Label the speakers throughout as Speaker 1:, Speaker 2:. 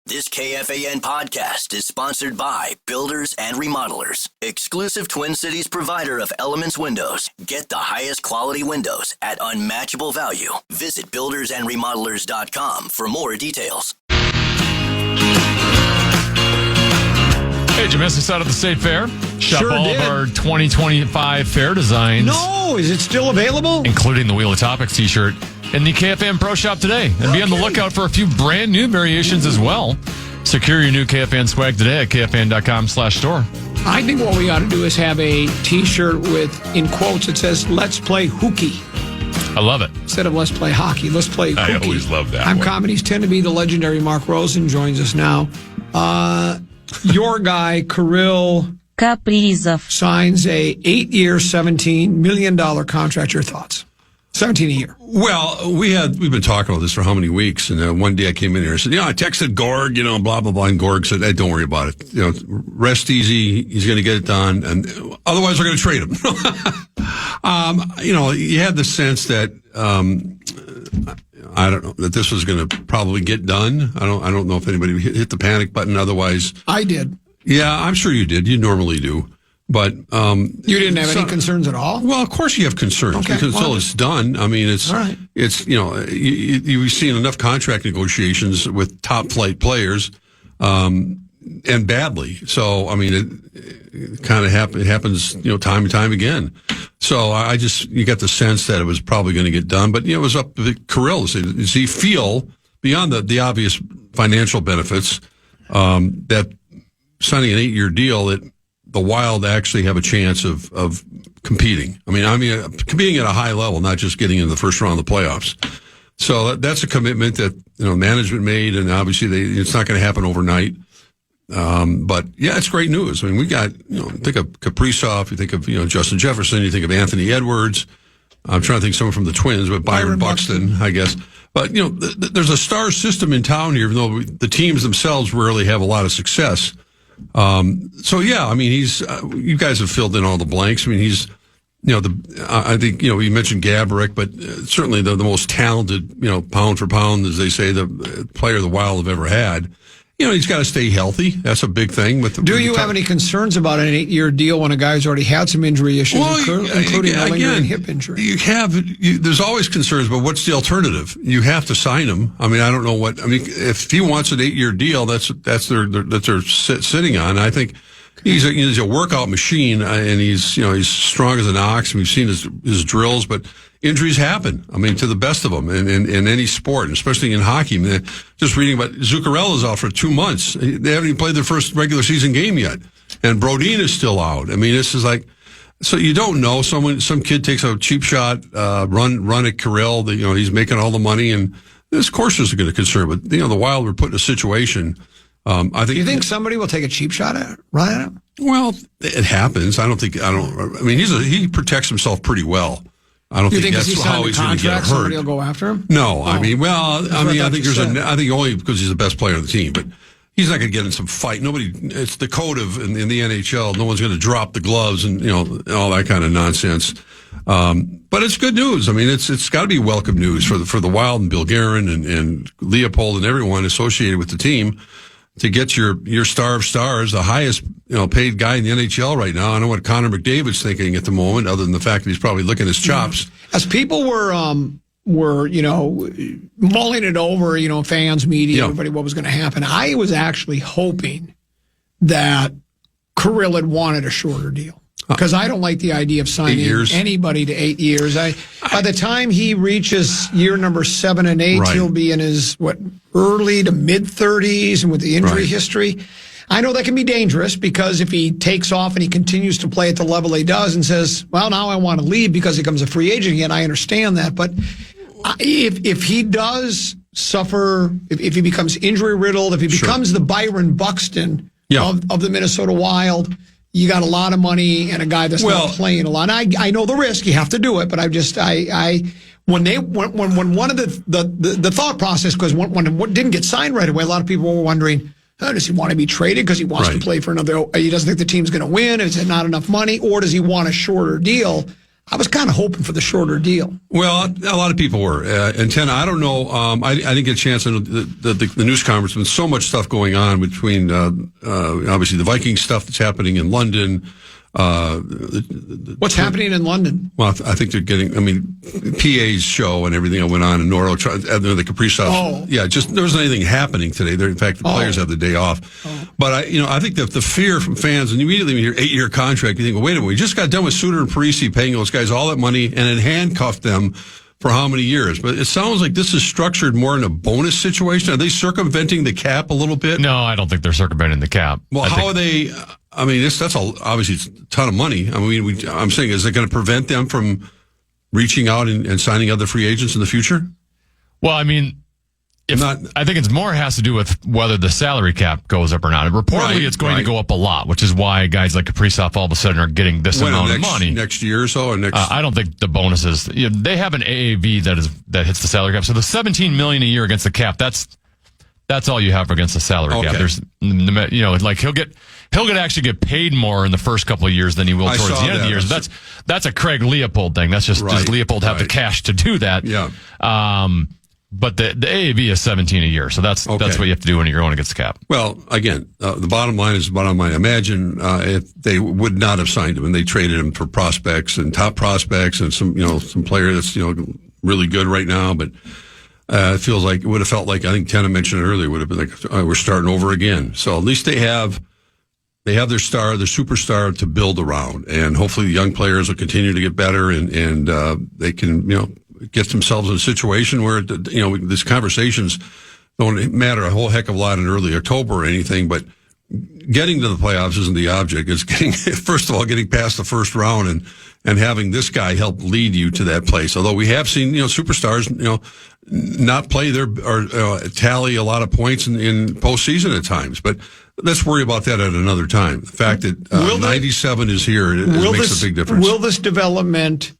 Speaker 1: This KFAN podcast is sponsored by Builders and Remodelers, exclusive Twin Cities provider of Elements Windows. Get the highest quality windows at unmatchable value. Visit buildersandremodelers.com for more details.
Speaker 2: Hey, did you miss us out at the State Fair? Shop
Speaker 3: Sure
Speaker 2: all
Speaker 3: did.
Speaker 2: of our 2025 fair designs.
Speaker 3: No, is it still available?
Speaker 2: Including the Wheel of Topics t-shirt in the KFAN Pro Shop today. And be on the lookout for a few brand new variations as well. Secure your new KFAN swag today at KFAN.com/store.
Speaker 3: I think what we ought to do is have a T-shirt with, in quotes, it says, "Let's play hooky."
Speaker 2: I love it.
Speaker 3: Instead of "Let's play hockey," let's play hooky.
Speaker 2: I always love that
Speaker 3: I'm
Speaker 2: one.
Speaker 3: Comedies Tend to Be. The legendary Mark Rosen joins us now. Your guy, Kirill
Speaker 4: Kaprizov.
Speaker 3: signs a 8-year, $17 million contract. Your thoughts? 17 a year.
Speaker 5: Well, we've been talking about this for how many weeks, and one day I came in here and said, I texted Gorg, blah, blah, blah, and Gorg said, hey, don't worry about it. Rest easy. He's going to get it done, and otherwise we're going to trade him. You had the sense that, I don't know, that this was going to probably get done. I don't know if anybody hit the panic button. Otherwise,
Speaker 3: I did.
Speaker 5: Yeah, I'm sure you did. You normally do. But
Speaker 3: you didn't have any concerns at all?
Speaker 5: Well, of course you have concerns because until it's done. I mean, it's
Speaker 3: right.
Speaker 5: You've seen enough contract negotiations with top flight players, and badly. So I mean, it kind of happens, time and time again. So you got the sense that it was probably going to get done, but it was up to Kirill. Does he feel beyond the obvious financial benefits that signing an 8-year deal that the Wild actually have a chance of competing. I mean, competing at a high level, not just getting in the first round of the playoffs. So that's a commitment that management made, and obviously it's not going to happen overnight. But yeah, it's great news. I mean, we got think of Kaprizov, you think of Justin Jefferson, you think of Anthony Edwards. I'm trying to think of someone from the Twins, but Byron Buxton, I guess. But there's a star system in town here, even though the teams themselves rarely have a lot of success. So yeah, I mean, you guys have filled in all the blanks. I mean, he's, I think, you mentioned Gaborik, but certainly the most talented, pound for pound, as they say, the player the Wild have ever had. He's got to stay healthy. That's a big thing.
Speaker 3: Do you have any concerns about an 8-year deal when a guy's already had some injury issues, including a lingering hip injury?
Speaker 5: There's always concerns, but what's the alternative? You have to sign him. I mean, I don't know if he wants an 8-year deal, that's they're sitting on. I think he's a workout machine, and he's strong as an ox. And we've seen his drills, but injuries happen. I mean, to the best of them in any sport, especially in hockey. I mean, just reading about Zuccarello's out for 2 months. They haven't even played their first regular season game yet. And Brodin is still out. I mean, this is like, so you don't know. Some kid takes a cheap shot, run at Kirill. He's making all the money, and of course there's going to concern. But the Wild were put in a situation. I think. Do
Speaker 3: you think somebody will take a cheap shot at him?
Speaker 5: Well, it happens. I mean, he protects himself pretty well. I don't think that's how he's going to get hurt.
Speaker 3: Somebody will go after him?
Speaker 5: No, I think only because he's the best player on the team, but he's not going to get in some fight. It's the code in the NHL. No one's going to drop the gloves and, all that kind of nonsense. But it's good news. I mean, it's got to be welcome news for the Wild and Bill Guerin and Leopold and everyone associated with the team to get your star of stars, the highest, paid guy in the NHL right now. I don't know what Connor McDavid's thinking at the moment, other than the fact that he's probably licking his chops.
Speaker 3: As people were mulling it over, fans, media, everybody, what was going to happen, I was actually hoping that Kirill had wanted a shorter deal. Because I don't like the idea of signing anybody to 8 years. By the time he reaches year number 7 and 8, he'll be in his early to mid 30s, and with the injury history, I know that can be dangerous because if he takes off and he continues to play at the level he does and says, "Well, now I want to leave because he becomes a free agent again," I understand that. But if he does suffer, if he becomes injury riddled, if he becomes the Byron Buxton of the Minnesota Wild. You got a lot of money and a guy that's not playing a lot. I know the risk; you have to do it. But when one of the thought process, because when it didn't get signed right away, a lot of people were wondering, does he want to be traded because he wants to play for another? He doesn't think the team's going to win. Is it not enough money, or does he want a shorter deal? I was kind of hoping for the shorter deal.
Speaker 5: Well, a lot of people were. And 10, I don't know. I didn't get a chance. The news conference, with so much stuff going on between, obviously, the Vikings stuff that's happening in London.
Speaker 3: What's happening in London?
Speaker 5: Well, I think they're getting, PA's show and everything that went on in Norwich, the Kaprizov.
Speaker 3: Oh.
Speaker 5: Yeah, just there wasn't anything happening today. In fact, the players have the day off. Oh. But I think that the fear from fans, and immediately when you hear 8-year contract, you think, well, wait a minute, we just got done with Suter and Parisi paying those guys all that money and then handcuffed them for how many years? But it sounds like this is structured more in a bonus situation. Are they circumventing the cap a little bit?
Speaker 2: No, I don't think they're circumventing the cap.
Speaker 5: Well, how are they? That's obviously it's a ton of money. I'm saying, is it going to prevent them from reaching out and signing other free agents in the future?
Speaker 2: Well, I think it's more has to do with whether the salary cap goes up or not. And reportedly, it's going to go up a lot, which is why guys like Kaprizov all of a sudden are getting this amount of money
Speaker 5: next year or so. Or next,
Speaker 2: I don't think the bonuses. They have an AAV that hits the salary cap. So the $17 million a year against the cap. That's all you have against the salary cap. There's, like he'll actually get paid more in the first couple of years than he will towards the end of the years. That's a Craig Leopold thing. That's just does Leopold have the cash to do that?
Speaker 5: Yeah.
Speaker 2: But the AAV is 17 a year, so that's what you have to do when you're going against the cap.
Speaker 5: Well, again, the bottom line is the bottom line. Imagine if they would not have signed him and they traded him for prospects and top prospects and some player that's really good right now, but. It feels like it would have felt like, I think Tana mentioned it earlier, would have been like we're starting over again. So at least they have their superstar to build around, and hopefully the young players will continue to get better and they can get themselves in a situation where these conversations don't matter a whole heck of a lot in early October or anything, but getting to the playoffs isn't the object. It's first of all getting past the first round and having this guy help lead you to that place. Although we have seen superstars not play or tally a lot of points in postseason at times, but let's worry about that at another time. The fact that 97 is here makes a big difference.
Speaker 3: Will this development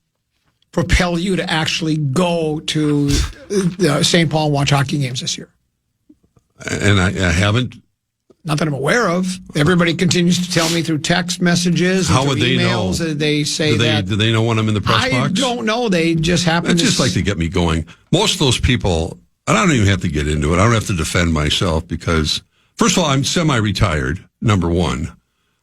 Speaker 3: propel you to actually go to the St. Paul and watch hockey games this year?
Speaker 5: And I haven't.
Speaker 3: Not that I'm aware of. Everybody continues to tell me through text messages and through emails. They say
Speaker 5: do they know when I'm in the press box?
Speaker 3: I don't know. They just happen
Speaker 5: It's just like to get me going. Most of those people, I don't even have to get into it. I don't have to defend myself because, first of all, I'm semi-retired, number one.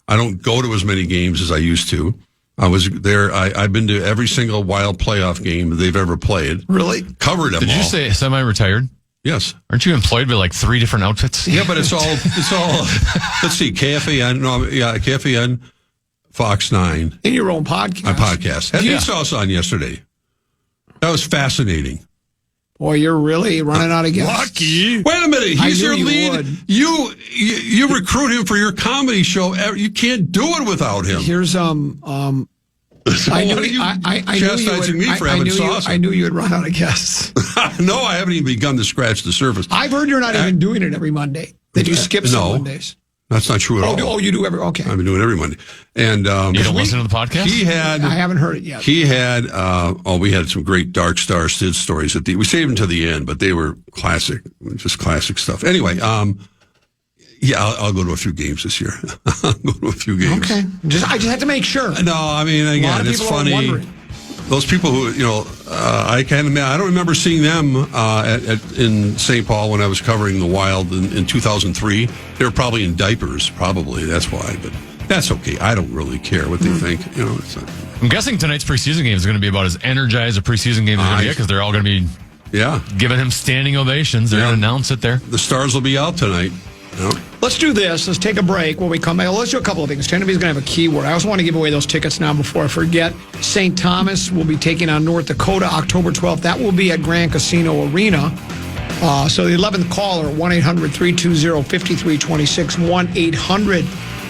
Speaker 5: I don't go to as many games as I used to. I was there. I've been to every single Wild playoff game they've ever played.
Speaker 3: Really?
Speaker 5: Covered them all.
Speaker 2: Did you say semi-retired?
Speaker 5: Yes.
Speaker 2: Aren't you employed by like 3 different outfits?
Speaker 5: Yeah, but it's all, let's see, KFAN, Fox 9.
Speaker 3: In your own podcast.
Speaker 5: My podcast. Had sauce on yesterday. That was fascinating.
Speaker 3: Boy, you're really running out of guests.
Speaker 5: Lucky. Wait a minute. He's your lead. You recruit him for your comedy show. You can't do it without him.
Speaker 3: Here's, I knew you would run out of guests.
Speaker 5: No, I haven't even begun to scratch the surface.
Speaker 3: I've heard you're not even doing it every Monday. That you skip some Mondays.
Speaker 5: That's not true at all.
Speaker 3: Oh, you do every. Okay,
Speaker 5: I've been doing it every Monday. And
Speaker 2: you don't listen to the podcast?
Speaker 3: I haven't heard it yet.
Speaker 5: He had. We had some great Dark Star Sid stories we saved them to the end, but they were classic, just classic stuff. Anyway, yeah, I'll go to a few games this year. I'll go to a few games.
Speaker 3: Okay. I just had to make sure.
Speaker 5: No, again, it's funny. Those people who, I don't remember seeing them in St. Paul when I was covering the Wild in 2003. They were probably in diapers, probably. That's why. But that's okay. I don't really care what they think. It's not.
Speaker 2: I'm guessing tonight's preseason game is going to be about as energized a preseason game as they're going to get because they're all going to be giving him standing ovations. They're going to announce it there.
Speaker 5: The Stars will be out tonight. Yep.
Speaker 3: Let's do this. Let's take a break. When we come back, let's do a couple of things. Tenneby's going to have a keyword. I also want to give away those tickets now before I forget. St. Thomas will be taking on North Dakota October 12th. That will be at Grand Casino Arena. So the 11th caller, 1-800-320-5326,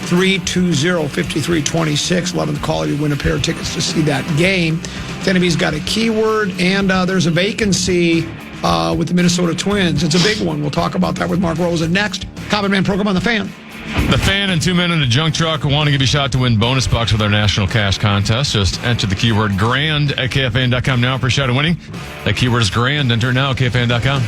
Speaker 3: 1-800-320-5326. 11th caller, you win a pair of tickets to see that game. Tenneby's got a keyword, and there's a vacancy with the Minnesota Twins. It's a big one. We'll talk about that with Mark Rosen next. Common Man program on The Fan.
Speaker 2: The Fan and 2 Men in a Junk Truck want to give you a shot to win bonus bucks with our national cash contest. Just enter the keyword GRAND at KFAN.com now for a shot at winning. That keyword is GRAND. Enter now at KFAN.com.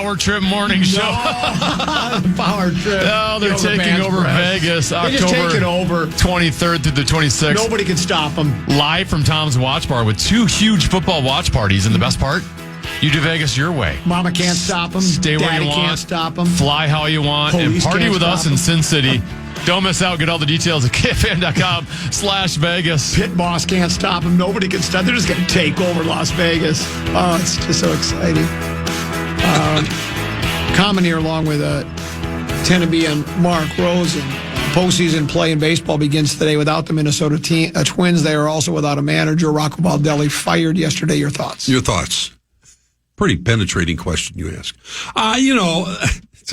Speaker 2: Power Trip Morning Show.
Speaker 3: Power Trip.
Speaker 2: Oh, they're taking over Vegas.
Speaker 3: They just take it over.
Speaker 2: 23rd through the 26th.
Speaker 3: Nobody can stop them.
Speaker 2: Live from Tom's Watch Bar with 2 huge football watch parties. And the best part, you do Vegas your way.
Speaker 3: Mama can't stop them.
Speaker 2: Stay where
Speaker 3: Daddy
Speaker 2: you want.
Speaker 3: Can't stop them.
Speaker 2: Fly how you want.
Speaker 3: Police
Speaker 2: and party
Speaker 3: can't
Speaker 2: with us
Speaker 3: stop
Speaker 2: in
Speaker 3: 'em.
Speaker 2: Sin City. Don't miss out. Get all the details at KFAN.com/Vegas.
Speaker 3: Pit boss can't stop them. Nobody can stop. They're just going to take over Las Vegas. Oh, it's just so exciting. Common here along with Teneby and Mark Rosen. Postseason play in baseball begins today without the Minnesota Twins. They are also without a manager. Rocco Baldelli fired yesterday. Your thoughts?
Speaker 5: Your thoughts? Pretty penetrating question you ask.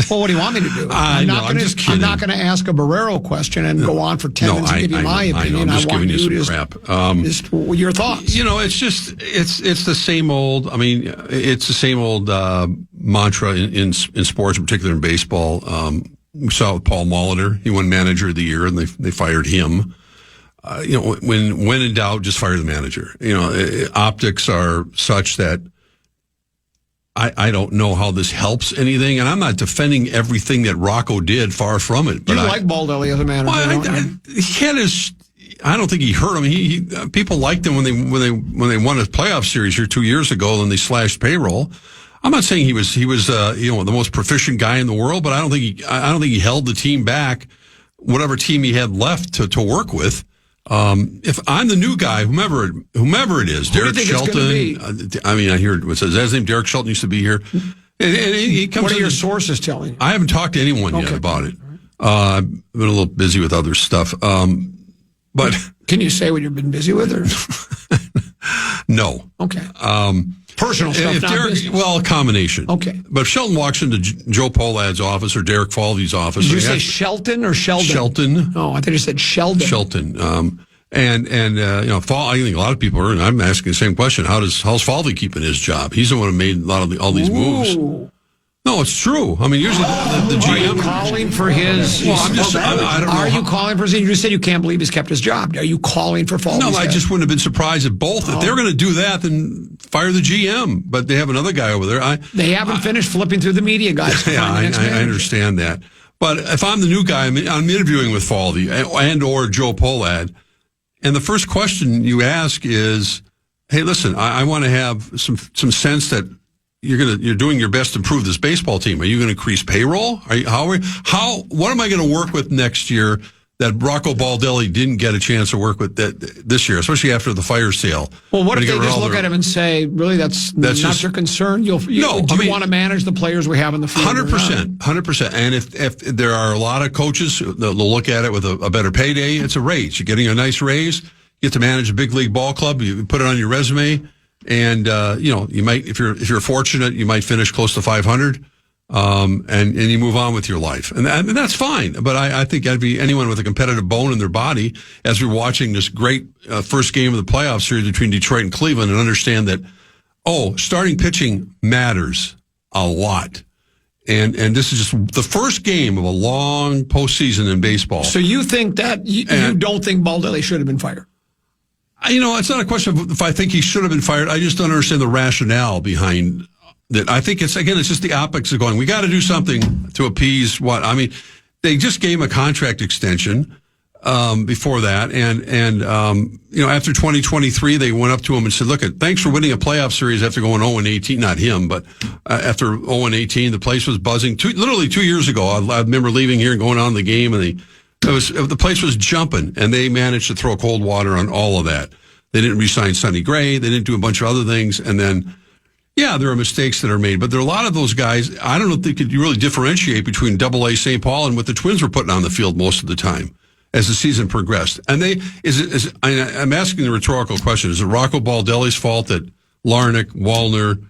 Speaker 3: Well, what do you want me to do? I'm not going to ask a Barrero question and go on for 10 minutes and give you my opinion.
Speaker 5: I'm just giving you some crap.
Speaker 3: Just your thoughts.
Speaker 5: It's the same old. I mean, it's the same old mantra in sports, in particular in baseball. We saw it with Paul Molitor. He won Manager of the Year, and they fired him. When in doubt, just fire the manager. Optics are such that I don't know how this helps anything, and I'm not defending everything that Rocco did. Far from it.
Speaker 3: But you like Baldelli as a manager?
Speaker 5: I don't think he hurt him. People liked him when they won a playoff series here 2 years ago, and they slashed payroll. I'm not saying he was the most proficient guy in the world, but I don't think he held the team back, whatever team he had left to work with. If I'm the new guy, whomever it is, Derek Shelton. I hear it says his name. Derek Shelton used to be here. And he comes.
Speaker 3: What are your sources telling you?
Speaker 5: I haven't talked to anyone yet about it. I've been a little busy with other stuff. But
Speaker 3: can you say what you've been busy with? Or?
Speaker 5: No.
Speaker 3: Okay. Personal stuff, not business.
Speaker 5: Well, a combination.
Speaker 3: Okay.
Speaker 5: But if Shelton walks into Joe Polad's office or Derek Falvey's office...
Speaker 3: Did you say Shelton or Sheldon?
Speaker 5: Shelton.
Speaker 3: Oh, I thought you said Sheldon.
Speaker 5: Shelton. I think a lot of people are, and I'm asking the same question, how's Falvey keeping his job? He's the one who made a lot of all these moves. No, it's true. I mean, usually the GM...
Speaker 3: Are you calling for his...
Speaker 5: Well, I don't know.
Speaker 3: Are you calling for his... You just said you can't believe he's kept his job. Are you calling for Falvey's
Speaker 5: No, I just wouldn't have been surprised if both. If they were going to do that, then fire the GM. But they have another guy over there.
Speaker 3: They haven't finished flipping through the media guys.
Speaker 5: Yeah, I understand that. But if I'm the new guy, I'm interviewing with Falvey and or Joe Polad, and the first question you ask is, hey, listen, I want to have some sense that you're doing your best to improve this baseball team. Are you going to increase payroll? What am I going to work with next year that Rocco Baldelli didn't get a chance to work with this year, especially after the fire sale?
Speaker 3: Well, what if they just look at him and say, really, that's not
Speaker 5: just
Speaker 3: your concern? Do you want to manage the players we have in the field?
Speaker 5: 100%. And if there are a lot of coaches that'll look at it with a better payday, it's a raise. You're getting a nice raise. You get to manage a big league ball club. You put it on your resume. And, you might, if you're fortunate, you might finish close to 500, and you move on with your life. And that's fine. But I think that'd be anyone with a competitive bone in their body as we're watching this great first game of the playoff series between Detroit and Cleveland and understand that, starting pitching matters a lot. And this is just the first game of a long postseason in baseball.
Speaker 3: So you think that you don't think Baldelli should have been fired?
Speaker 5: It's not a question of if I think he should have been fired. I just don't understand the rationale behind that. I think it's just the optics of going, we got to do something to appease what? I mean, they just gave him a contract extension before that. And after 2023, they went up to him and said, look, thanks for winning a playoff series after going 0-18. Not him, but after 0-18, the place was buzzing. Literally 2 years ago, I remember leaving here and going on the game, and the place was jumping, and they managed to throw cold water on all of that. They didn't re-sign Sonny Gray. They didn't do a bunch of other things. And then, there are mistakes that are made. But there are a lot of those guys, I don't know if they could really differentiate between AA St. Paul and what the Twins were putting on the field most of the time as the season progressed. And I'm asking the rhetorical question, is it Rocco Baldelli's fault that Larnach, Wallner,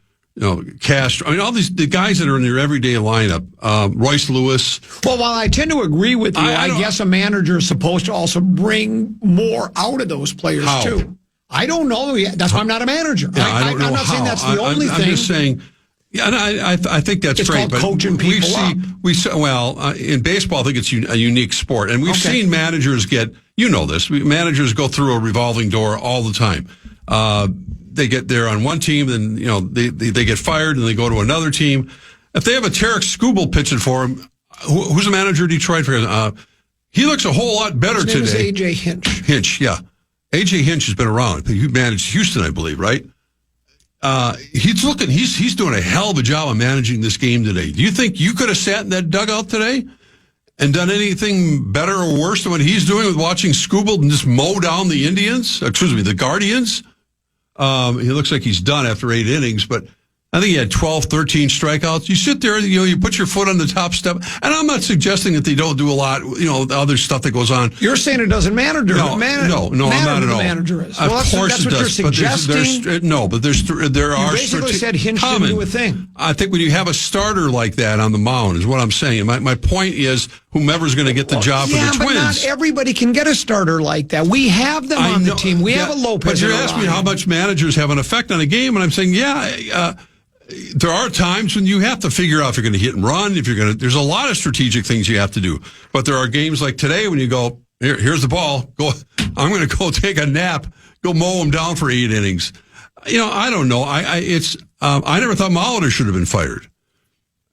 Speaker 5: Castro, all the guys that are in your everyday lineup, Royce Lewis.
Speaker 3: Well, while I tend to agree with you, I guess a manager is supposed to also bring more out of those players too. I don't know yet. That's why I'm not a manager.
Speaker 5: Yeah, I'm
Speaker 3: not saying that's the only thing.
Speaker 5: I'm just saying, and I think that's
Speaker 3: it's
Speaker 5: great.
Speaker 3: Called coaching people up.
Speaker 5: In baseball, I think it's a unique sport, and we've seen managers managers go through a revolving door all the time. They get there on one team, then they get fired, and they go to another team. if they have a Tarek Skubal pitching for him, who's the manager of Detroit? He looks a whole lot better today.
Speaker 3: His name is A.J. Hinch.
Speaker 5: Hinch, yeah. A.J. Hinch has been around. He managed Houston, I believe, right? He's doing a hell of a job of managing this game today. Do you think you could have sat in that dugout today and done anything better or worse than what he's doing with watching Skubal and just mow down the Guardians? He looks like he's done after 8 innings, but I think he had 12, 13 strikeouts. You sit there, you put your foot on the top step, and I'm not suggesting that they don't do a lot, the other stuff that goes on.
Speaker 3: You're saying it doesn't matter.
Speaker 5: No, I'm not at all.
Speaker 3: The manager is.
Speaker 5: Of course it does. But there are.
Speaker 3: You basically said Hinch didn't do a thing.
Speaker 5: I think when you have a starter like that on the mound is what I'm saying. My point is whomever's going to get the job for the Twins.
Speaker 3: But not everybody can get a starter like that. We have them on the team. We have a Lopez.
Speaker 5: But you're asking me how much managers have an effect on a game, and I'm saying, there are times when you have to figure out if you're going to hit and run, there's a lot of strategic things you have to do. But there are games like today when you go, here's the ball, I'm going to go take a nap, go mow them down for 8 innings. I don't know. I never thought Molitor should have been fired.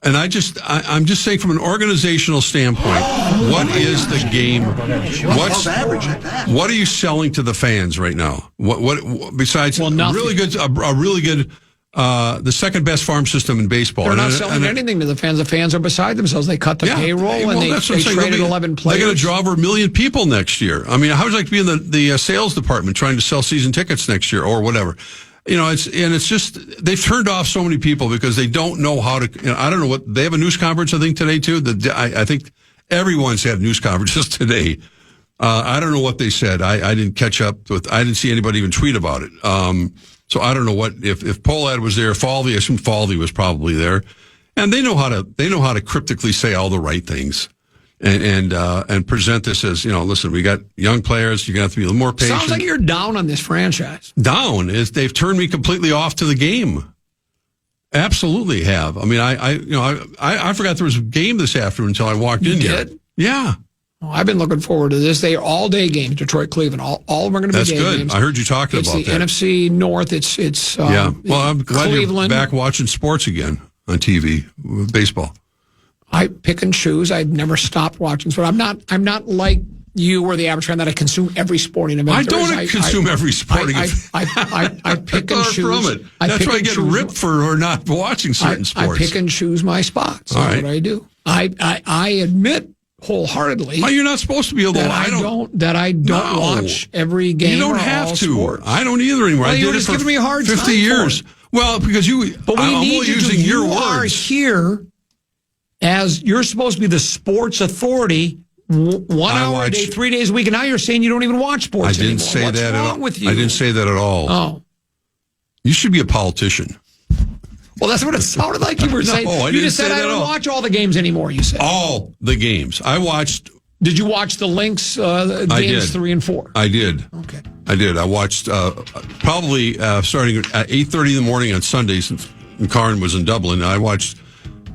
Speaker 5: And I'm just saying from an organizational standpoint, what is the game? What are you selling to the fans right now? What besides a really good the second best farm system in baseball.
Speaker 3: They're not selling anything to the fans. The fans are beside themselves. They cut the payroll and they traded 11 players.
Speaker 5: They're going to draw over 1 million people next year. I mean, how would you like to be in the sales department trying to sell season tickets next year or whatever? It's just they've turned off so many people because they don't know how to. I don't know what they have a news conference. I think today too. I think everyone's had news conferences today. I don't know what they said. I didn't catch up with. I didn't see anybody even tweet about it. So I don't know what if Pohlad was there. Falvey, I assume Falvey was probably there, and they know how to cryptically say all the right things, and present this as listen, we got young players. You're gonna have to be a little more patient.
Speaker 3: Sounds like you're down on this franchise.
Speaker 5: Down is they've turned me completely off to the game. Absolutely have. I mean, I forgot there was a game this afternoon until I walked in here. Yeah.
Speaker 3: Well, I've been looking forward to this. They are all-day games, Detroit, Cleveland. All of them are going to be day games.
Speaker 5: That's good. I heard you talking about that.
Speaker 3: It's the NFC North. It's
Speaker 5: yeah. Well, I'm glad
Speaker 3: Cleveland.
Speaker 5: You're back watching sports again on TV with baseball.
Speaker 3: I pick and choose. I've never stopped watching sport. I'm not like you or the average fan that I consume every sporting event.
Speaker 5: I don't consume every sporting event.
Speaker 3: I pick and choose.
Speaker 5: From it. That's why I get ripped for not watching certain sports.
Speaker 3: I pick and choose my spots. That's what I do. I admit wholeheartedly.
Speaker 5: Well, you're not supposed to be able to.
Speaker 3: I don't watch every game.
Speaker 5: You don't have to.
Speaker 3: Sports.
Speaker 5: I don't either anymore.
Speaker 3: Well,
Speaker 5: I did
Speaker 3: it for
Speaker 5: giving
Speaker 3: me a hard
Speaker 5: 50
Speaker 3: time
Speaker 5: years. Well, because you.
Speaker 3: But we
Speaker 5: I'm
Speaker 3: need
Speaker 5: only
Speaker 3: you
Speaker 5: using your words.
Speaker 3: You are here as you're supposed to be the sports authority. 1 hour a day, 3 days a week, and now you're saying you don't even watch sports anymore.
Speaker 5: What's
Speaker 3: wrong with you?
Speaker 5: I didn't say that at all.
Speaker 3: Oh.
Speaker 5: You should be a politician.
Speaker 3: Well, that's what it sounded like you were saying. You just said I don't watch all the games anymore, you said.
Speaker 5: All the games. I watched.
Speaker 3: Did you watch the Lynx games 3 and 4?
Speaker 5: I did.
Speaker 3: Okay.
Speaker 5: I did. I watched probably starting at 8:30 in the morning on Sundays since Karin was in Dublin. I watched,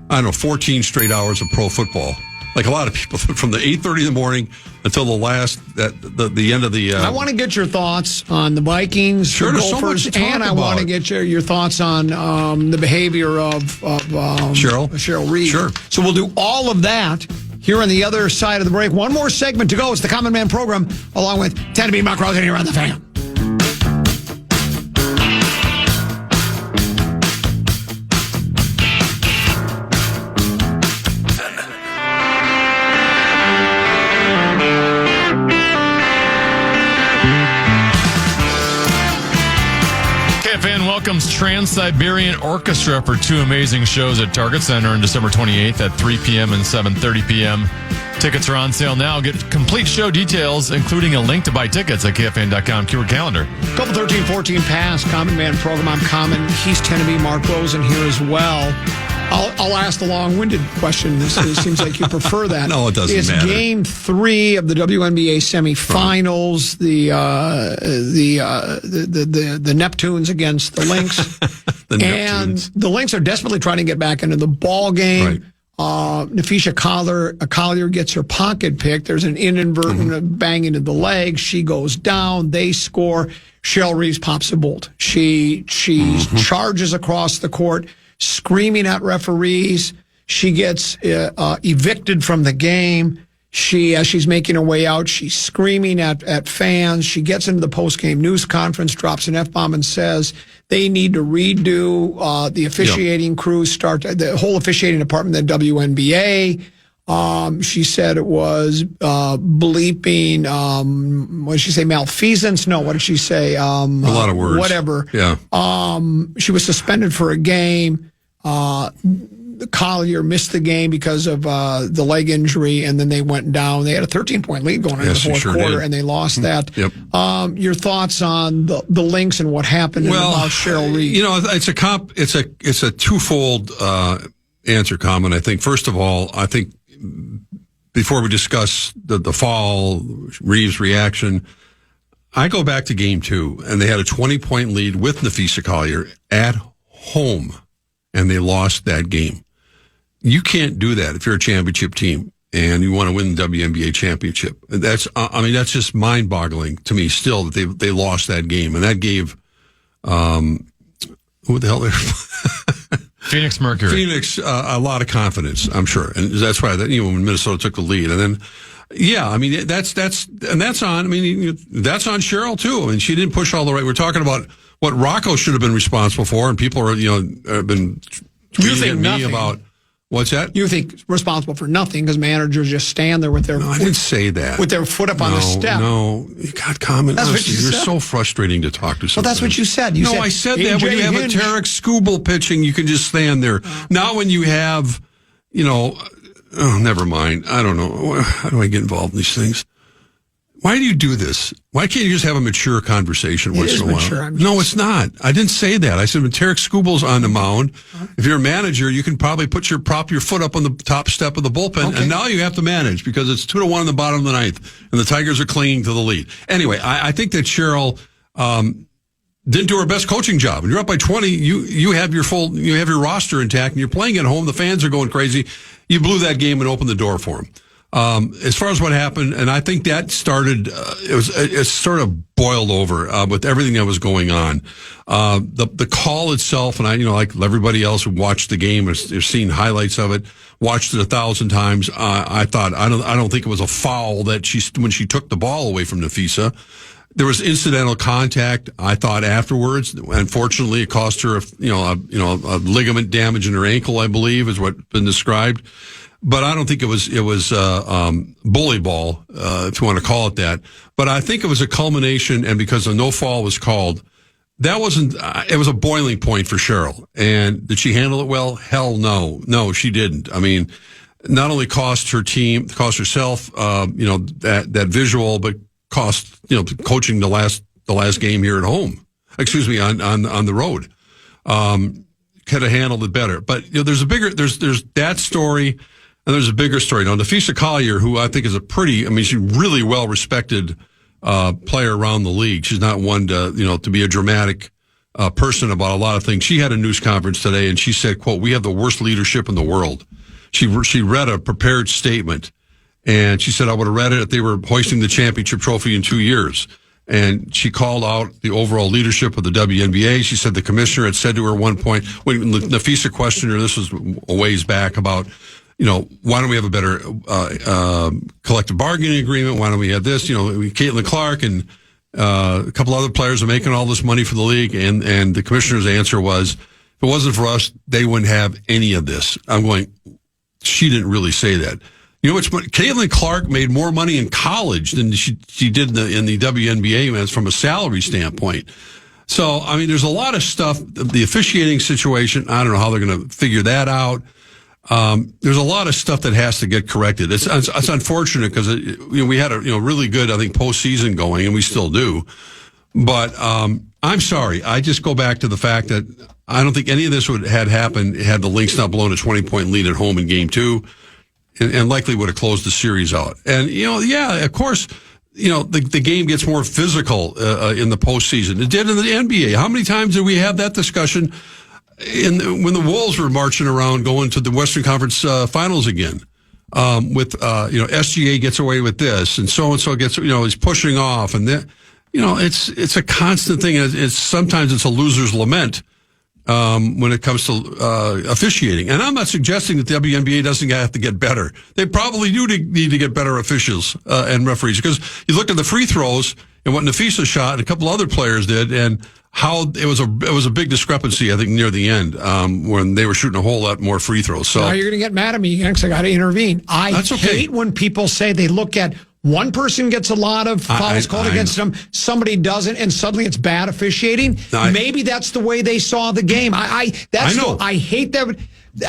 Speaker 5: 14 straight hours of pro football. Like a lot of people, from the 8:30 in the morning until the end of the.
Speaker 3: I want to get your thoughts on the Vikings, the Gophers, and I want to get your thoughts on the behavior of Cheryl Reed.
Speaker 5: Sure.
Speaker 3: So we'll do all of that here on the other side of the break. One more segment to go. It's the Common Man program, along with Tennessee Mark Rosen here on the Fan.
Speaker 2: KFAN welcomes Trans-Siberian Orchestra for 2 amazing shows at Target Center on December 28th at 3 p.m. and 7:30 p.m. Tickets are on sale now. Get complete show details, including a link to buy tickets at KFAN.com keyword calendar.
Speaker 3: Couple 13-14 pass, Common Man program. I'm Common. He's Tennessee Mark Rosen here as well. I'll ask the long-winded question. It seems like you prefer that.
Speaker 5: No, it doesn't matter.
Speaker 3: It's Game 3 of the WNBA semifinals. The Neptunes against the Lynx.
Speaker 5: Neptunes.
Speaker 3: The Lynx are desperately trying to get back into the ball game.
Speaker 5: Right.
Speaker 3: Nafisha Collier gets her pocket picked. There's an inadvertent bang into the leg. She goes down. They score. Cheryl Reeves pops a bolt. She charges across the court. screaming at referees. She gets evicted from the game. As she's making her way out, she's screaming at fans. She gets into the post-game news conference, drops an F-bomb, and says they need to redo the officiating crew, start the whole officiating department at WNBA. She said it was bleeping. What did she say? Malfeasance? No. What did she say?
Speaker 5: A lot of words.
Speaker 3: Whatever.
Speaker 5: Yeah.
Speaker 3: She was suspended for a game. Collier missed the game because of the leg injury, and then they went down. They had a 13-point lead going into the fourth quarter, and they lost that.
Speaker 5: Yep.
Speaker 3: Your thoughts on the Lynx and what happened about Cheryl Reed?
Speaker 5: It's a twofold answer, comment. I think first of all, before we discuss the fall, Reeves' reaction, I go back to game 2, and they had a 20-point lead with Napheesa Collier at home, and they lost that game. You can't do that if you're a championship team and you want to win the WNBA championship. That's just mind-boggling to me still that they lost that game. And that gave, who the hell they're
Speaker 2: Phoenix Mercury.
Speaker 5: Phoenix a lot of confidence, I'm sure. And that's why when Minnesota took the lead. And then, that's on Cheryl too. I mean, she didn't push all the right. We're talking about what Rocco should have been responsible for, and people are, have been tweeting at me about. What's that?
Speaker 3: You think responsible for nothing because managers just stand there with their.
Speaker 5: No, I didn't say that.
Speaker 3: With their foot up on the step.
Speaker 5: No, God, comment.
Speaker 3: That's
Speaker 5: honestly,
Speaker 3: what you
Speaker 5: you're
Speaker 3: said.
Speaker 5: So fructing to talk to.
Speaker 3: Well, that's what you said.
Speaker 5: I said that when you have a Tarek Skubal pitching, you can just stand there. Not when you have, never mind. I don't know. How do I get involved in these things? Why do you do this? Why can't you just have a mature conversation once in a while? No, it's not. I didn't say that. I said when Tarek Skubal's on the mound, if you're a manager, you can probably prop your foot up on the top step of the bullpen, and now you have to manage because it's 2-1 in the bottom of the ninth, and the Tigers are clinging to the lead. Anyway, I think that Cheryl didn't do her best coaching job. When you're up by 20, you have your roster intact, and you're playing at home. The fans are going crazy. You blew that game and opened the door for them. As far as what happened, and I think that started, it sort of boiled over, with everything that was going on. The call itself, and I, like everybody else who watched the game, has seen highlights of it, watched it 1,000 times. I thought, I don't think it was a foul that when she took the ball away from Napheesa. There was incidental contact, I thought, afterwards. Unfortunately, it cost her, a ligament damage in her ankle, I believe, is what's been described. But I don't think it was bully ball, if you want to call it that. But I think it was a culmination, and because a no fall was called, that wasn't. It was a boiling point for Cheryl. And did she handle it well? Hell no, she didn't. I mean, not only cost her team, cost herself, that visual, but cost coaching the last game here at home. Excuse me, on the road. Could have handled it better. But there's that story. And there's a bigger story. Now, Napheesa Collier, who I think is she's a really well-respected player around the league. She's not one to be a dramatic person about a lot of things. She had a news conference today, and she said, quote, "We have the worst leadership in the world." She read a prepared statement, and she said, "I would have read it if they were hoisting the championship trophy in 2 years." And she called out the overall leadership of the WNBA. She said the commissioner had said to her at one point, when Napheesa questioned her, this was a ways back, about why don't we have a better collective bargaining agreement? Why don't we have this? Caitlin Clark and a couple other players are making all this money for the league. And the commissioner's answer was, if it wasn't for us, they wouldn't have any of this. I'm going, she didn't really say that. Caitlin Clark made more money in college than she did in the WNBA from a salary standpoint. So, there's a lot of stuff. The officiating situation, I don't know how they're going to figure that out. There's a lot of stuff that has to get corrected. It's unfortunate because we had a really good, I think, postseason going, and we still do. But I'm sorry. I just go back to the fact that I don't think any of this had happened had the Lynx not blown a 20-point lead at home in Game 2, and likely would have closed the series out. And of course, the game gets more physical in the postseason. It did in the NBA. How many times did we have that discussion? When the Wolves were marching around going to the Western Conference Finals again, SGA gets away with this, and so gets, he's pushing off, and then, it's a constant thing. Sometimes it's a loser's lament, when it comes to officiating. And I'm not suggesting that the WNBA doesn't have to get better. They probably do need to get better officials and referees, because you look at the free throws and what Nafisa shot and a couple other players did, and how it was a big discrepancy, I think, near the end when they were shooting a whole lot more free throws. So
Speaker 3: now you're going to get mad at me because I got to intervene.
Speaker 5: That's okay.
Speaker 3: Hate when people say they look at one person gets a lot of fouls called against them, somebody doesn't, and suddenly it's bad officiating. Maybe that's the way they saw the game. I hate that.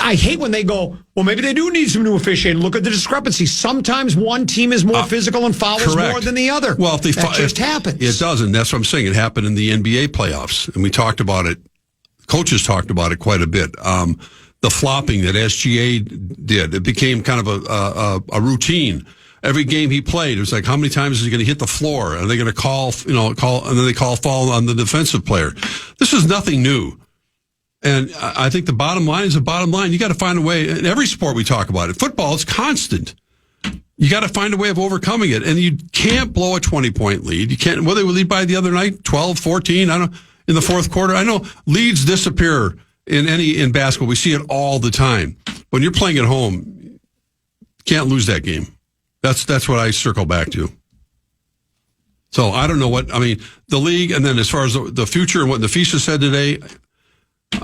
Speaker 3: I hate when they go, well, maybe they do need some new officiating. Look at the discrepancy. Sometimes one team is more physical and fouls more than the other.
Speaker 5: Well,
Speaker 3: that just happens.
Speaker 5: It doesn't. That's what I'm saying. It happened in the NBA playoffs, and we talked about it. Coaches talked about it quite a bit. The flopping that SGA did, it became kind of a routine. Every game he played, it was like, how many times is he going to hit the floor? Are they going to call, and then they call foul on the defensive player? This is nothing new. And I think the bottom line is the bottom line. You got to find a way. In every sport we talk about it. Football, it's constant. You got to find a way of overcoming it. And you can't blow a 20-point lead. You can't, whether we lead by the other night, 12, 14, I don't know, in the fourth quarter. I know leads disappear in basketball. We see it all the time. When you're playing at home, you can't lose that game. That's what I circle back to. So I don't know the league, and then as far as the future and what Nafisa said today,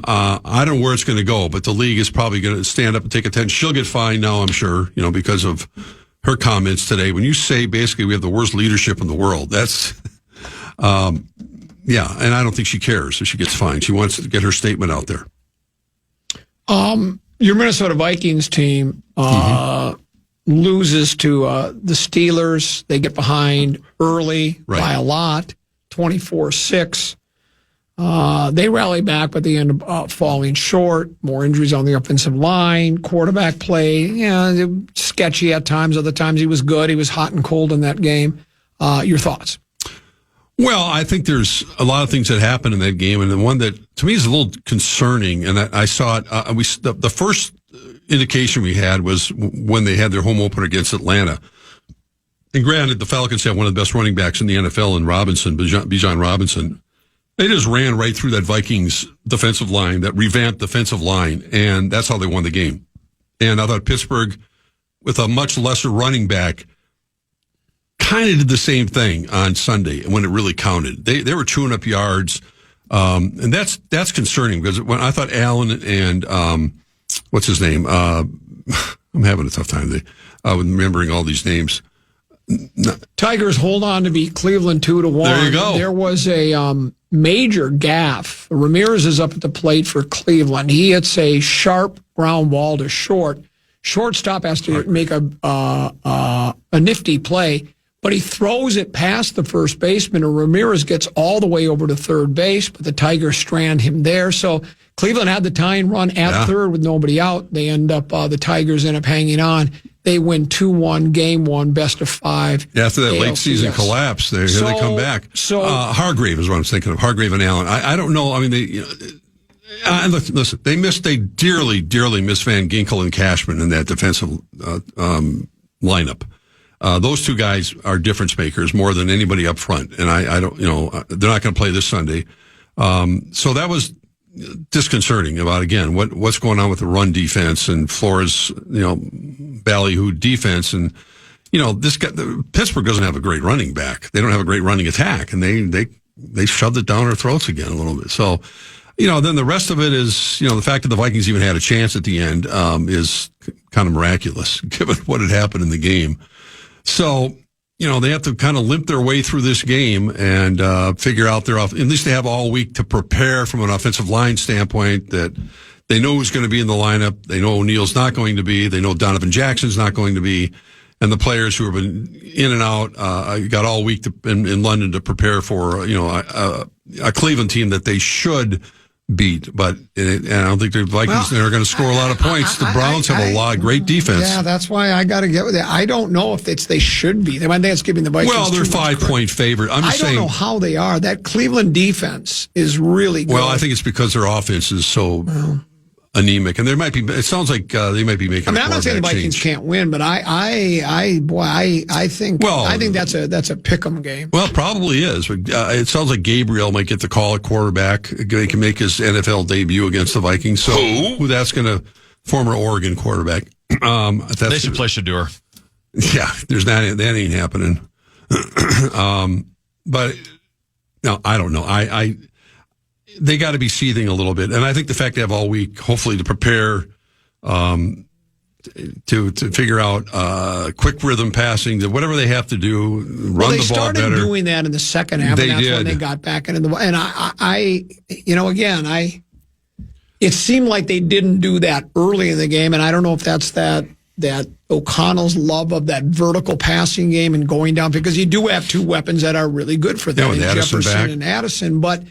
Speaker 5: I don't know where it's going to go, but the league is probably going to stand up and take attention. She'll get fined now, I'm sure, because of her comments today. When you say basically we have the worst leadership in the world, that's, and I don't think she cares if she gets fined. She wants to get her statement out there.
Speaker 3: Your Minnesota Vikings team loses to the Steelers. They get behind early by a lot, 24-6. They rally back, but they end up falling short. More injuries on the offensive line. Quarterback play, sketchy at times. Other times he was good. He was hot and cold in that game. Your thoughts?
Speaker 5: Well, I think there's a lot of things that happened in that game, and the one that to me is a little concerning, and I saw it. The first indication we had was when they had their home opener against Atlanta. And granted, the Falcons have one of the best running backs in the NFL in Robinson, Bijan Robinson. They just ran right through that Vikings defensive line, that revamped defensive line, and that's how they won the game. And I thought Pittsburgh, with a much lesser running back, kind of did the same thing on Sunday when it really counted. They were chewing up yards, and that's concerning, because when I thought Allen and what's his name? I'm having a tough time with remembering all these names.
Speaker 3: Tigers hold on to beat Cleveland 2-1.
Speaker 5: There you go.
Speaker 3: There was a major gaffe. Ramirez is up at the plate for Cleveland. He hits a sharp ground ball to short. Shortstop has to make a nifty play, but he throws it past the first baseman, and Ramirez gets all the way over to third base, but the Tigers strand him there. So Cleveland had the tying run at third with nobody out. They end up, the Tigers end up hanging on. They win 2-1, game one, best of 5.
Speaker 5: Yeah, after that late season collapse, here they come back. So Hargrave is what I'm thinking of. Hargrave and Allen. I don't know. I mean, listen, they dearly, dearly miss Van Ginkel and Cashman in that defensive lineup. Those two guys are difference makers more than anybody up front, and I don't, they're not going to play this Sunday. So that was disconcerting about, again, what's going on with the run defense and Flores, ballyhoo defense. And, Pittsburgh doesn't have a great running back. They don't have a great running attack, and they shoved it down our throats again a little bit. So, then the rest of it is, the fact that the Vikings even had a chance at the end, is kind of miraculous given what had happened in the game. So, they have to kind of limp their way through this game and figure out at least they have all week to prepare from an offensive line standpoint, that they know who's going to be in the lineup. They know O'Neill's not going to be. They know Donovan Jackson's not going to be. And the players who have been in and out got all week in London to prepare for, a Cleveland team that they should beat, but and I don't think the Vikings are going to score a lot of points. The Browns have a lot of great defense.
Speaker 3: Yeah, that's why I got to get with it. I don't know if they should be. They might think it's giving the Vikings.
Speaker 5: Well, they're 5-point favorite. I
Speaker 3: don't know how they are. That Cleveland defense is really good.
Speaker 5: Well, I think it's because their offense is so anemic, and there might be. It sounds like they might be making.
Speaker 3: I mean, I'm not saying the Vikings can't win, but I think that's a pick'em game.
Speaker 5: Well, it probably is. But, it sounds like Gabriel might get the call at quarterback. He can make his NFL debut against the Vikings. So who that's going to former Oregon quarterback.
Speaker 2: They should play Shador.
Speaker 5: Yeah, that ain't happening. But no, I don't know. They got to be seething a little bit, and I think the fact they have all week, hopefully, to prepare, to figure out quick rhythm passing, that whatever they have to do, run the ball better.
Speaker 3: They started doing that in the second half, and that's when they got back into the. And it seemed like they didn't do that early in the game, and I don't know if that's that O'Connell's love of that vertical passing game and going down, because you do have two weapons that are really good for them, Jefferson and Addison, but.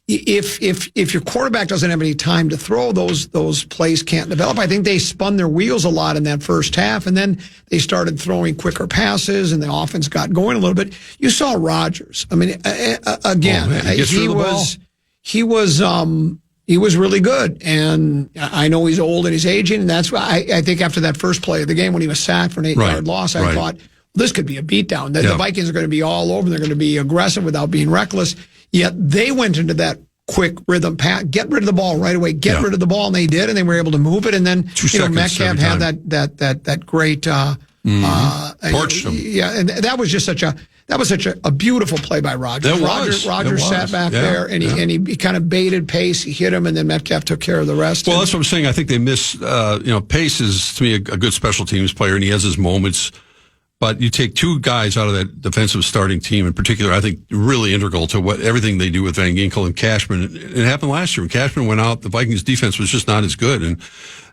Speaker 3: If your quarterback doesn't have any time to throw, those plays can't develop. I think they spun their wheels a lot in that first half, and then they started throwing quicker passes, and the offense got going a little bit. You saw Rodgers. I mean, he was really good, and I know he's old and he's aging, and that's why I think after that first play of the game when he was sacked for an 8-yard loss, I thought this could be a beatdown. The Vikings are going to be all over. They're going to be aggressive without being reckless. Yet they went into that quick rhythm pass, get rid of the ball right away, rid of the ball, and they did, and they were able to move it. And then Metcalf had that great
Speaker 5: torched him.
Speaker 3: Yeah, and that was just such a beautiful play by Rodgers. Rodgers sat back there, and he kind of baited Pace. He hit him, and then Metcalf took care of the rest.
Speaker 5: Well, that's what I'm saying. I think they miss. Pace is to me a good special teams player, and he has his moments. But you take two guys out of that defensive starting team in particular, I think really integral to everything they do with Van Ginkel and Cashman. It happened last year. When Cashman went out, the Vikings defense was just not as good. And,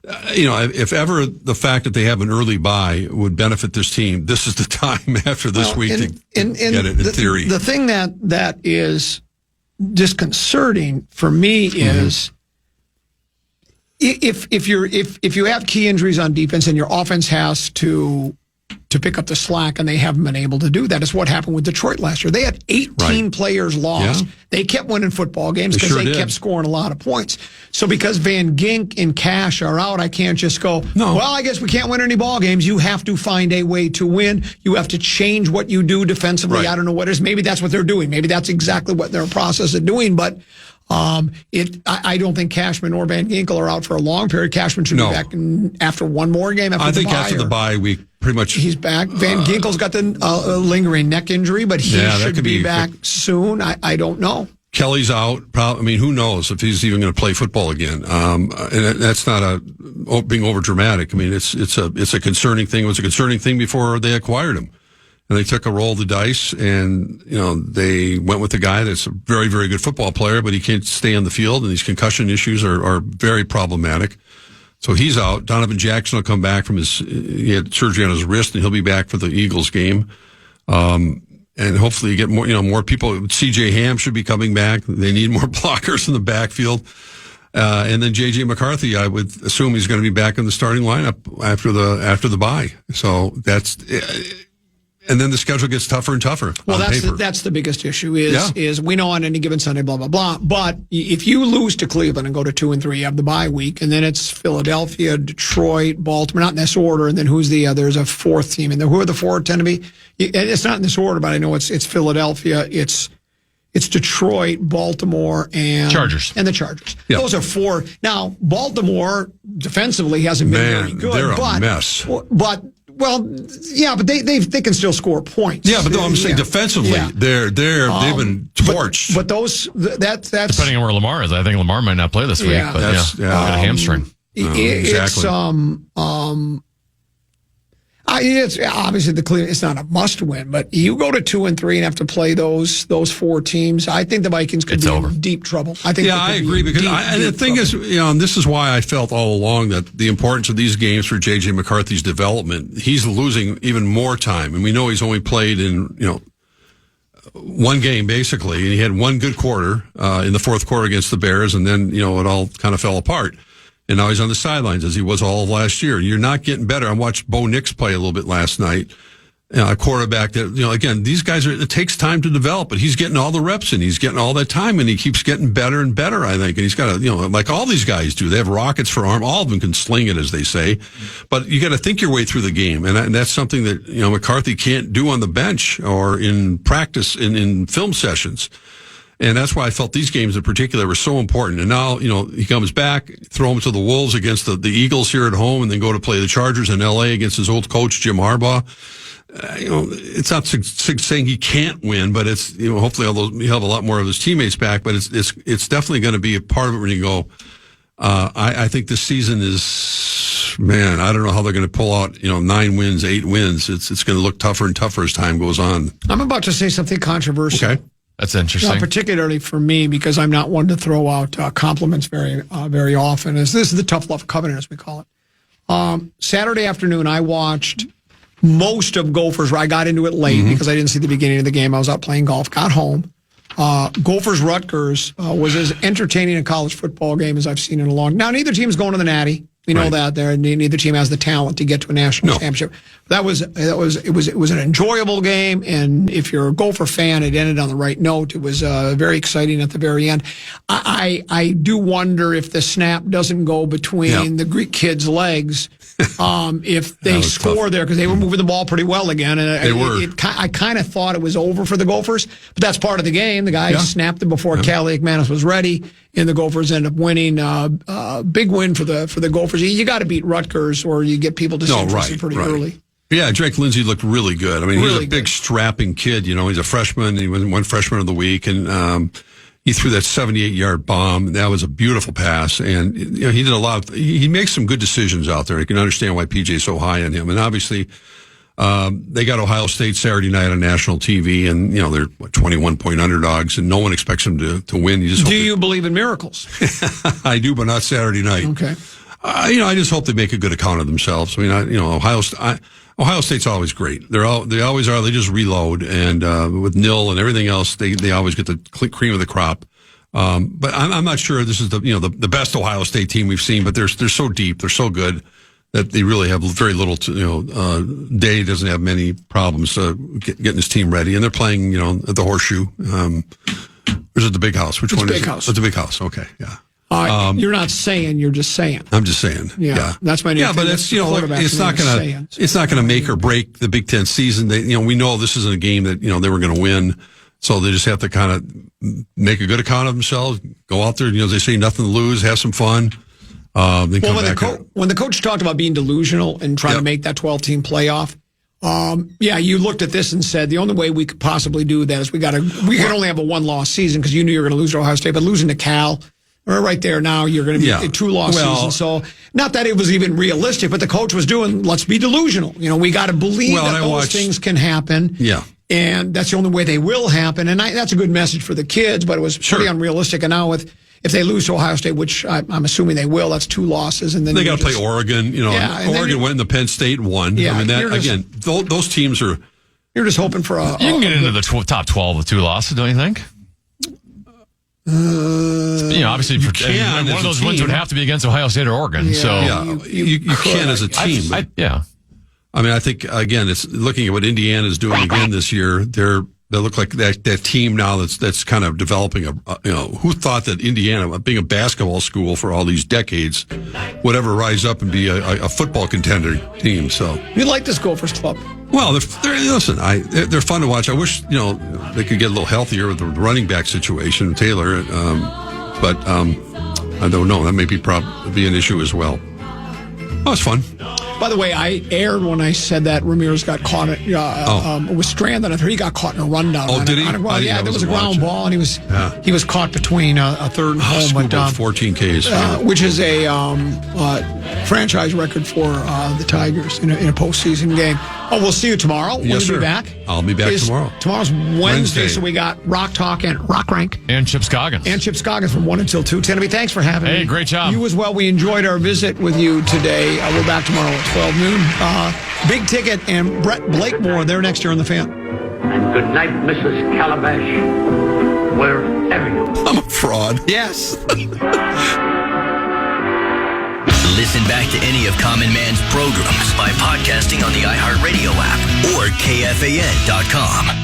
Speaker 5: if ever the fact that they have an early bye would benefit this team, this is the time after this week to get it in theory. The
Speaker 3: thing that is disconcerting for me is if you have key injuries on defense and your offense has to pick up the slack, and they haven't been able to do that. It's what happened with Detroit last year. They had 18 players lost. Yeah. They kept winning football games because they kept scoring a lot of points. So because Van Gink and Cash are out, I can't just go, well, I guess we can't win any ball games. You have to find a way to win. You have to change what you do defensively. Right. I don't know what it is. Maybe that's what they're doing. Maybe that's exactly what their process of doing, but I don't think Cashman or Van Ginkel are out for a long period. Cashman should be back after one more game.
Speaker 5: After the bye week, pretty much
Speaker 3: he's back. Van Ginkel's got the lingering neck injury, but he should be back soon. I don't know.
Speaker 5: Kelly's out. Who knows if he's even going to play football again? And that's not being over dramatic. I mean, it's a concerning thing. It was a concerning thing before they acquired him. And they took a roll of the dice, and they went with the guy that's a very, very good football player, but he can't stay on the field, and these concussion issues are very problematic. So he's out. Donovan Jackson will come back he had surgery on his wrist, and he'll be back for the Eagles game. And hopefully you get more people. C.J. Ham should be coming back. They need more blockers in the backfield. And then J.J. McCarthy, I would assume he's going to be back in the starting lineup after the bye. So that's. And then the schedule gets tougher and tougher.
Speaker 3: Well, that's the biggest issue is we know on any given Sunday, blah, blah, blah. But if you lose to Cleveland and go to 2-3, you have the bye week, and then it's Philadelphia, Detroit, Baltimore, not in this order, and then there's a fourth team. And who are the four tend to be? It's not in this order, but I know it's Philadelphia, it's Detroit, Baltimore, and
Speaker 2: Chargers.
Speaker 3: And the Chargers. Yep. Those are four. Now, Baltimore defensively hasn't been very good.
Speaker 5: They're a mess.
Speaker 3: Well, yeah, but they can still score points.
Speaker 5: Yeah, but I'm saying defensively, they've been torched.
Speaker 3: But that's
Speaker 2: depending on where Lamar is. I think Lamar might not play this week. But got a hamstring.
Speaker 5: Exactly.
Speaker 3: It's obviously it's not a must-win, but you go to 2-3 and have to play those four teams. I think the Vikings could be in deep trouble. I
Speaker 5: agree because the thing is, and this is why I felt all along that the importance of these games for J.J. McCarthy's development. He's losing even more time, and we know he's only played in one game basically, and he had one good quarter in the fourth quarter against the Bears, and then it all kind of fell apart. And now he's on the sidelines as he was all of last year. You're not getting better. I watched Bo Nix play a little bit last night. a quarterback that, again, these guys it takes time to develop, but he's getting all the reps and he's getting all that time and he keeps getting better and better, I think. And he's got like all these guys do. They have rockets for arm. All of them can sling it, as they say. But you got to think your way through the game. And that's something that, McCarthy can't do on the bench or in practice, in film sessions. And that's why I felt these games in particular were so important. And now, he comes back, throw him to the Wolves against the Eagles here at home, and then go to play the Chargers in L.A. against his old coach, Jim Harbaugh. It's not saying he can't win, but it's, hopefully he'll have a lot more of his teammates back, but it's definitely going to be a part of it when you go, I think this season is, man, I don't know how they're going to pull out, 9 wins, 8 wins. It's going to look tougher and tougher as time goes on.
Speaker 3: I'm about to say something controversial.
Speaker 5: Okay.
Speaker 2: That's interesting.
Speaker 3: Particularly for me, because I'm not one to throw out compliments very often. This is the tough love covenant, as we call it. Saturday afternoon, I watched most of Gophers. I got into it late because I didn't see the beginning of the game. I was out playing golf, got home. Gophers-Rutgers was as entertaining a college football game as I've seen in a long time. Now, neither team's going to the Natty. We know that there. Neither team has the talent to get to a national championship. It was an enjoyable game, and if you're a Gopher fan, it ended on the right note. It was very exciting at the very end. I do wwonder if the snap doesn't go between the Greek kids' legs if they score there, because they were moving the ball pretty well again. And I kind of thought it was over for the Gophers, but that's part of the game. The guy snapped it before Callie McManus was ready, and the Gophers end up winning. Big win for the Gophers. You got to beat Rutgers, or you get people disinterested pretty early.
Speaker 5: Yeah, Drake Lindsay looked really good. I mean, he's a big, strapping kid. He's a freshman. He won freshman of the week, and he threw that 78-yard bomb. That was a beautiful pass, and he did a lot. He makes some good decisions out there. You can understand why PJ's so high on him, and obviously. They got Ohio State Saturday night on national TV, and they're 21-point underdogs, and no one expects them to win.
Speaker 3: Do you believe in miracles?
Speaker 5: I do, but not Saturday night.
Speaker 3: Okay.
Speaker 5: I just hope they make a good account of themselves. I mean, Ohio State's always great. They always are. They just reload, and with Nil and everything else, they always get the cream of the crop. But I'm not sure this is the best Ohio State team we've seen. But they're so deep, they're so good that they really have very little to, Day doesn't have many problems getting his team ready. And they're playing, at the Horseshoe. Or is it the Big House? Which one is it? House. It's the Big House. Okay, yeah.
Speaker 3: You're not saying, you're just saying.
Speaker 5: I'm just saying. Yeah.
Speaker 3: That's my new thing.
Speaker 5: But it's, it's not going to make or break the Big Ten season. We know this isn't a game that, they were going to win. So they just have to kind of make a good account of themselves, go out there, they say nothing to lose, have some fun. When the coach talked about being delusional and trying to make that 12-team playoff, you looked at this and said the only way we could possibly do that is we can only have a 1-loss season, because you knew you were going to lose to Ohio State, but losing to Cal, right there now, you're going to be a 2-loss season. So not that it was even realistic, but the coach was doing, let's be delusional. We got to believe that those things can happen. Yeah.
Speaker 3: And that's the only way they will happen. And that's a good message for the kids, but it was pretty unrealistic. And now if they lose to Ohio State, which I'm assuming they will, that's 2 losses, and then
Speaker 5: they got to play Oregon. Oregon went into Penn State and won.
Speaker 3: Yeah,
Speaker 5: I mean, those teams are.
Speaker 3: You're just hoping for
Speaker 2: you can get into the top 12 with 2 losses, don't you think? Obviously, one of those wins would have to be against Ohio State or Oregon.
Speaker 5: You can as a team. I mean, I think again, it's looking at what Indiana is doing again this year. They look like that team now that's kind of developing who thought that Indiana, being a basketball school for all these decades, would ever rise up and be a football contender team. So
Speaker 3: you like this Gophers club?
Speaker 5: Well, they're fun to watch. I wish they could get a little healthier with the running back situation, Taylor, but I don't know. That may be an issue as well. Oh, it's fun.
Speaker 3: By the way, I aired when I said that Ramirez got caught was stranded. I heard he got caught in a rundown.
Speaker 5: Oh, did he?
Speaker 3: There was a ground ball, and he was caught between a third and home.
Speaker 5: 14 Ks.
Speaker 3: Which is a franchise record for the Tigers in a postseason game. Oh, we'll see you tomorrow.
Speaker 5: Yes,
Speaker 3: sir. Be back?
Speaker 5: I'll be back tomorrow.
Speaker 3: Tomorrow's Wednesday, so we got Rock Talk and Rock Rank.
Speaker 2: And Chip Scoggins.
Speaker 3: From 1 until 2. Tennessee, thanks for having me.
Speaker 2: Hey, great job.
Speaker 3: You as well. We enjoyed our visit with you today. We're back tomorrow at 12 noon. Big Ticket and Brett Blakemore, they're next year on The Fan.
Speaker 4: And good night, Mrs. Calabash, wherever you are.
Speaker 5: I'm a fraud.
Speaker 3: Yes.
Speaker 1: Listen back to any of Common Man's programs by podcasting on the iHeartRadio app or KFAN.com.